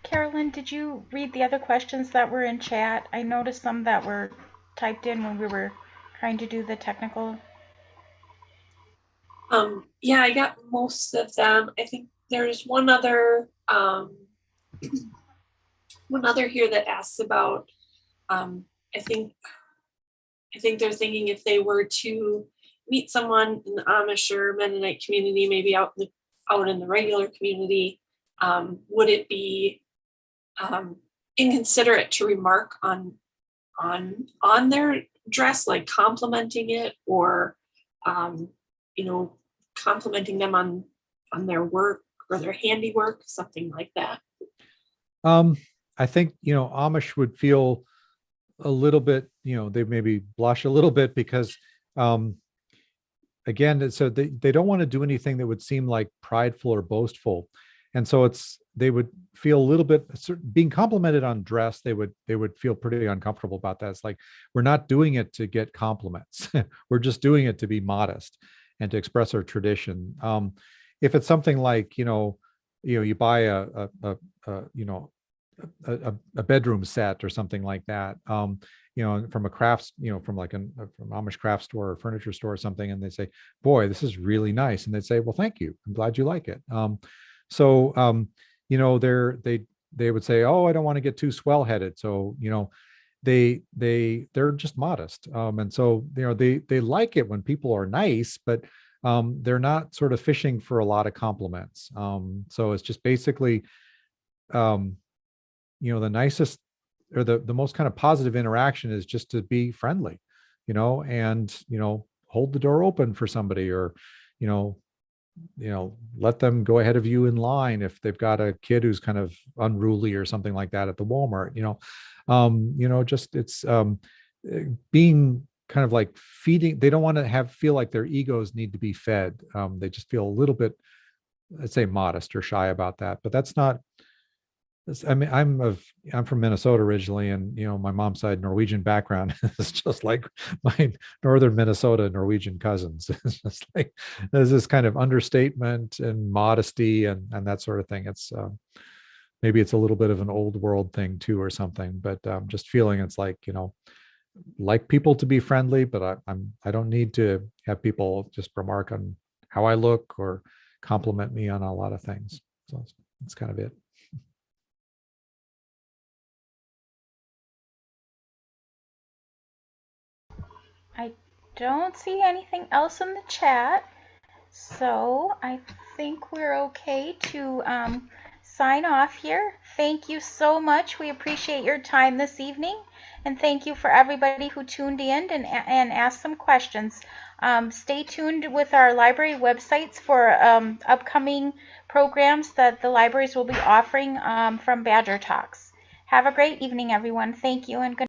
[SPEAKER 1] Carolyn, did you read the other questions that were in chat? I noticed some that were typed in when we were trying to do the technical.
[SPEAKER 3] Yeah, I got most of them. I think there's one other here that asks about, I think they're thinking if they were to meet someone in the Amish or Mennonite community, maybe out in the regular community, would it be inconsiderate to remark on their dress, like complimenting it, or you know, complimenting them on their work or their handiwork, something like that?
[SPEAKER 2] I think, you know, Amish would feel a little bit, you know, they maybe blush a little bit because again, so they don't want to do anything that would seem like prideful or boastful. And so they would feel a little bit, being complimented on dress, they would feel pretty uncomfortable about that. It's like, we're not doing it to get compliments. We're just doing it to be modest and to express our tradition. If it's something like, you buy a bedroom set or something like that, from a crafts, from Amish craft store or furniture store or something, and they say, boy, this is really nice. And they'd say, well, thank you. I'm glad you like it. They would say, oh, I don't want to get too swell headed. So, they're just modest, and so they like it when people are nice, but they're not sort of fishing for a lot of compliments. So it's just basically um, the nicest or the most kind of positive interaction is just to be friendly, and hold the door open for somebody, or you know let them go ahead of you in line if they've got a kid who's kind of unruly or something like that at the Walmart. Just it's being kind of like feeding. They don't want to feel like their egos need to be fed. They just feel a little bit, let's say, modest or shy about that. But that's not. I mean, I'm from Minnesota originally, and my mom's side Norwegian background is just like my northern Minnesota Norwegian cousins. It's just like there's this kind of understatement and modesty and that sort of thing. It's maybe it's a little bit of an old world thing too, or something. But just feeling it's like people to be friendly, but I don't need to have people just remark on how I look or compliment me on a lot of things. So that's kind of it.
[SPEAKER 1] I don't see anything else in the chat, so I think we're okay to sign off here. Thank you so much. We appreciate your time this evening, and thank you for everybody who tuned in and asked some questions. Stay tuned with our library websites for upcoming programs that the libraries will be offering from Badger Talks. Have a great evening, everyone. Thank you and good